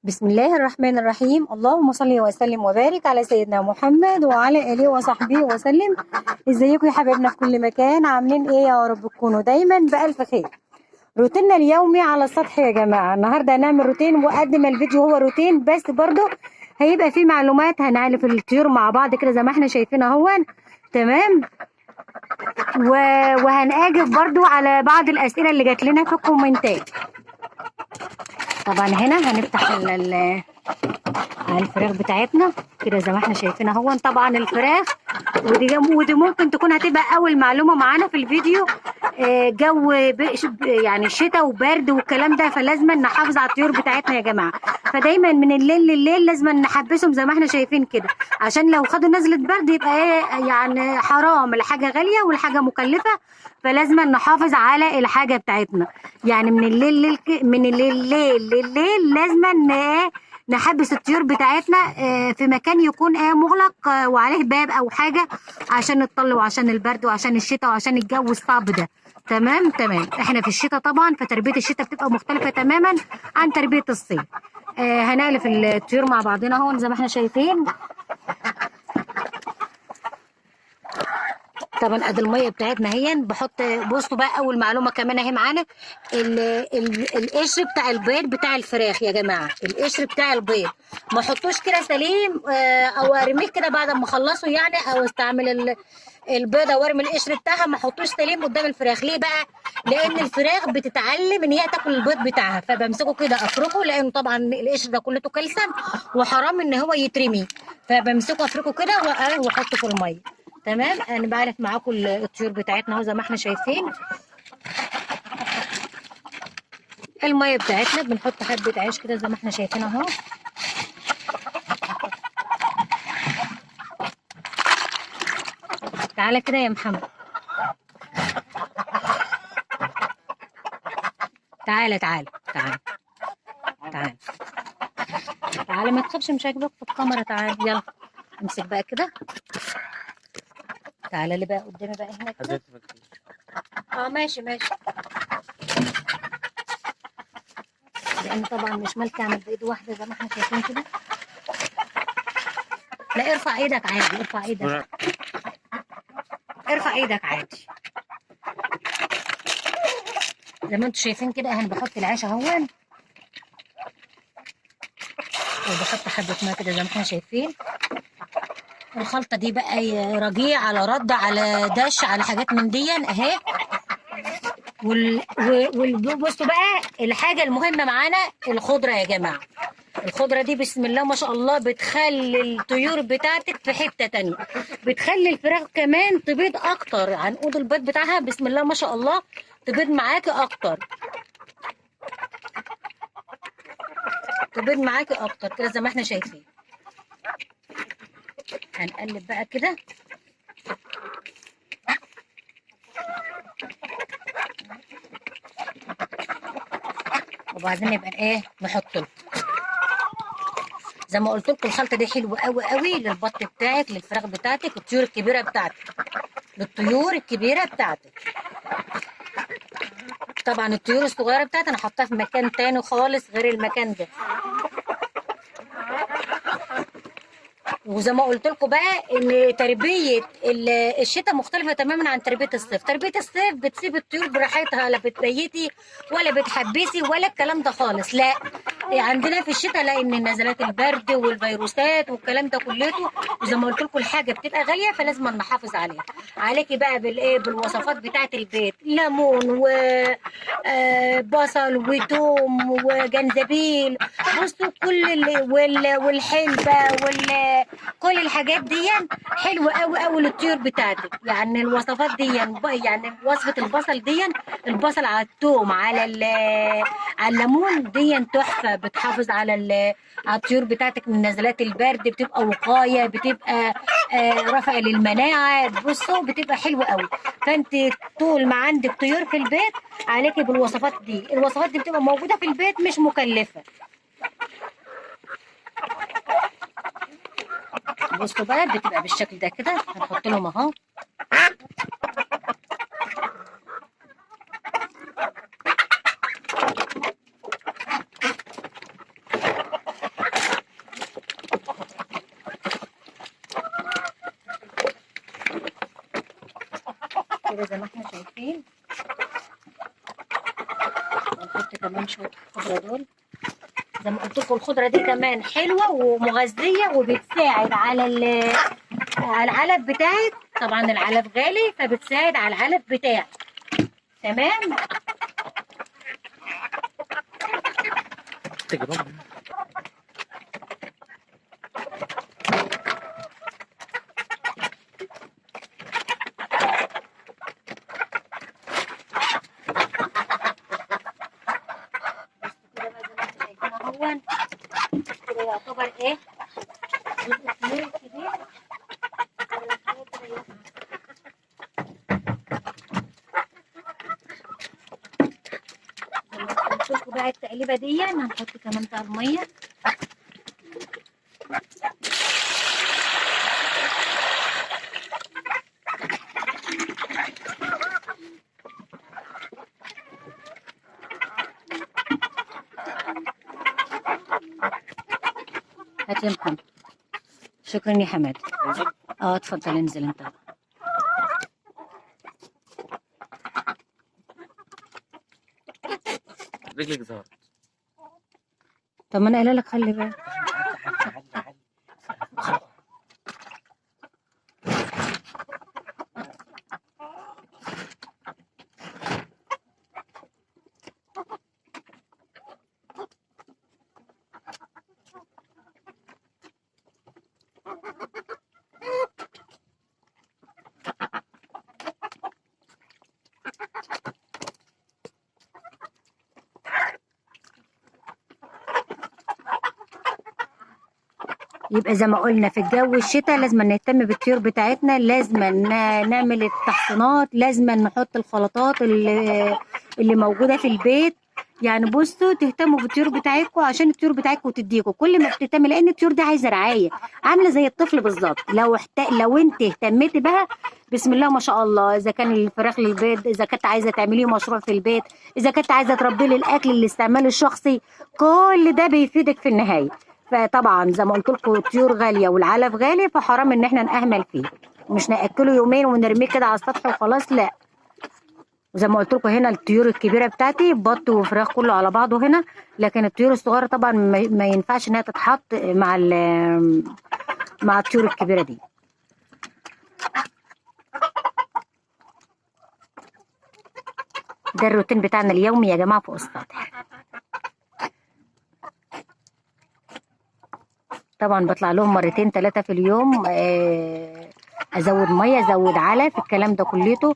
بسم الله الرحمن الرحيم. اللهم صل وسلم وبارك على سيدنا محمد وعلى آله وصحبه وسلم. ازيكم يا حبايبنا في كل مكان؟ عاملين ايه؟ يا رب تكونوا دايما بألف خير. روتيننا اليومي على السطح يا جماعة. النهاردة هنعمل روتين، وقد ما الفيديو هو روتين بس برضه هيبقى فيه معلومات. هنعرف الطيور مع بعض كده زي ما احنا شايفين اهون. تمام. وهنأجب برضه على بعض الأسئلة اللي جات لنا في الكومنتات. طبعا هنا هنفتح على الفراخ بتاعتنا كده زي ما احنا شايفين اهو. طبعا الفراخ ودي ممكن تكون هتبقى اول معلومه معانا في الفيديو. جو يعني شتاء وبرد والكلام ده، فلازم نحافظ على الطيور بتاعتنا يا جماعه. فدايما من الليل لليل لازم نحبسهم زي ما احنا شايفين كده، عشان لو خدوا نزله برد يبقى ايه يعني حرام. الحاجه غاليه والحاجه مكلفه، فلازم نحافظ على الحاجه بتاعتنا. يعني من الليل لليل لازم نحبس الطيور بتاعتنا في مكان يكون مغلق وعليه باب او حاجه، عشان الطل وعشان البرد وعشان الشتاء وعشان الجو الصعب ده. تمام. احنا في الشتاء طبعا، فتربيه الشتاء بتبقى مختلفه تماما عن تربيه الصيف. هنألف الطيور مع بعضنا اهو زي ما احنا شايفين. طبعا ادي الميه بتاعتنا اهي. بحط، بصوا بقى اول معلومه كمان اهي معانا، القشر بتاع البيض بتاع الفراخ يا جماعه. القشر بتاع البيض ما احطوش كده سليم او ارميه كده بعد ما اخلصه يعني، او استعمل البيضه وارمي القشر بتاعها. ما احطوش سليم قدام الفراخ. ليه بقى؟ لان الفراخ بتتعلم ان هي تاكل البيض بتاعها، فبمسكه كده افركه، لانه طبعا القشر ده كلته كلسم وحرام ان هو يترمي. فبمسكه افركه كده واحطه في الميه. تمام. انا بعرف معاكم الطيور بتاعتنا اهو زي ما احنا شايفين. الميه بتاعتنا بنحط حبه عيش كده زي ما احنا شايفين اهو. تعالى كده يا محمد، تعالى تعالى تعالى تعالى تعالى، ما تخافش، مش هجيبك في الكاميرا. تعالى يلا امسك بقى كده. تعالى لي بقى قدامي بقى هنا كده. ماشي. لان طبعا مش مالكه اعمل بايد واحده زي ما احنا شايفين كده. لا ارفع ايدك عادي، ارفع ايدك، ارفع ايدك عادي زي ما انتم شايفين كده. انا بحط العيش اهون، وبحط حبه ميه كده زي ما احنا شايفين. الخلطه دي بقى رجيع على رد على دش على حاجات من دي اهي. بصوا بقى الحاجه المهمه معانا الخضره يا جماعه. الخضره دي بسم الله ما شاء الله بتخلي الطيور بتاعتك في حته تانية، بتخلي الفراخ كمان تبيض اكتر. عنقود البيض بتاعها بسم الله ما شاء الله تبيض معاكي اكتر، تبيض معاكي اكتر كده زي ما احنا شايفين. هنقلب بقى كده. وبعدين يبقى نحط له زي ما قلت لكم. الخلطه دي حلوه قوي قوي للبط بتاعك، للفراخ بتاعتك، الطيور الكبيره بتاعتك، للطيور الكبيره بتاعتك. طبعا الطيور الصغيره بتاعتي انا حطها في مكان تاني خالص غير المكان ده. وزي ما قلت لكم بقى ان تربيه الشتاء مختلفه تماما عن تربيه الصيف. تربيه الصيف بتسيب الطيور براحتها، لا بتبيتي ولا بتحبسي ولا الكلام ده خالص. لا، عندنا في الشتاء لان نزلات البرد والفيروسات والكلام ده كلته. وزي ما قلت لكم الحاجه بتبقى غاليه، فلازم نحافظ عليها. عليكي بقى بالوصفات بتاعه البيت، ليمون وبصل وتوم وجنزبيل. بصوا كل والحلبه كل الحاجات دي حلوه قوي قوي للطيور بتاعتك. يعني الوصفات دي، يعني وصفه البصل دي، البصل على الثوم على على الليمون دي تحفه. بتحافظ على الطيور بتاعتك من نزلات البرد، بتبقى وقايه، بتبقى رفع للمناعه. بصوا بتبقى حلوه قوي. فانت طول ما عندك طيور في البيت عليكي بالوصفات دي. الوصفات دي بتبقى موجوده في البيت، مش مكلفه. بصوا بقى بتبقى بالشكل ده كده. هنحط لهم اهو. كمان شويه الخضره دول. زي ما قلت لكم الخضره دي كمان حلوه ومغذيه وبتساعد على على العلف بتاعك. طبعا العلف غالي فبتساعد على العلف بتاعك. تمام. كده يعتبر ايه جزء كبير كبير. قلت لكم بقى التقليبه دي هنحط كمان بقى الميه. هات يا محمد. شكرا يا حماد. اتفضل انزل انت. رجلك ظهرت. طب ما انا قايله لك خلي بالك. يبقى زي ما قلنا في الجو الشتاء لازم نهتم بالطيور بتاعتنا، لازم نعمل التحصينات، لازم نحط الخلطات اللي موجوده في البيت. يعني بصوا تهتموا بالطيور بتاعتكم عشان الطيور بتاعتكم تديكم كل ما بتهتمي، لان الطيور دي عايزه رعايه، عامله زي الطفل بالظبط. لو انت اهتميتي بها بسم الله ما شاء الله، اذا كان الفراخ للبيض، اذا كنت عايزه تعمليه مشروع في البيت، اذا كنت عايزه تربيه للاكل للاستعمال الشخصي، كل ده بيفيدك في النهايه. فطبعا زي ما قلت لكم الطيور غاليه والعلف غالي، فحرام ان احنا نأهمل فيه، مش ناكله يومين ونرميه كده على السطح وخلاص، لا. وزي ما قلت لكم هنا الطيور الكبيره بتاعتي بط وفراخ كله على بعضه هنا، لكن الطيور الصغيره طبعا ما ينفعش انها تتحط مع الطيور الكبيره دي. ده الروتين بتاعنا اليومي يا جماعه فوق السطح. طبعا بطلع لهم مرتين 3 في اليوم، ازود ميه ازود علف الكلام ده كليته.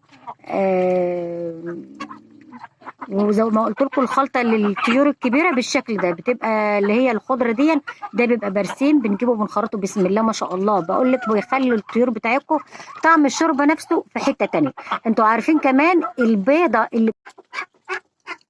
وزي ما قلت لكم الخلطه للطيور الكبيره بالشكل ده بتبقى اللي هي الخضره دي، ده بيبقى برسيم بنجيبه بنخرطه بسم الله ما شاء الله. بقول لك بيخلي الطيور بتاعتكم طعم الشوربه نفسه في حته تانيه. انتوا عارفين كمان البيضه اللي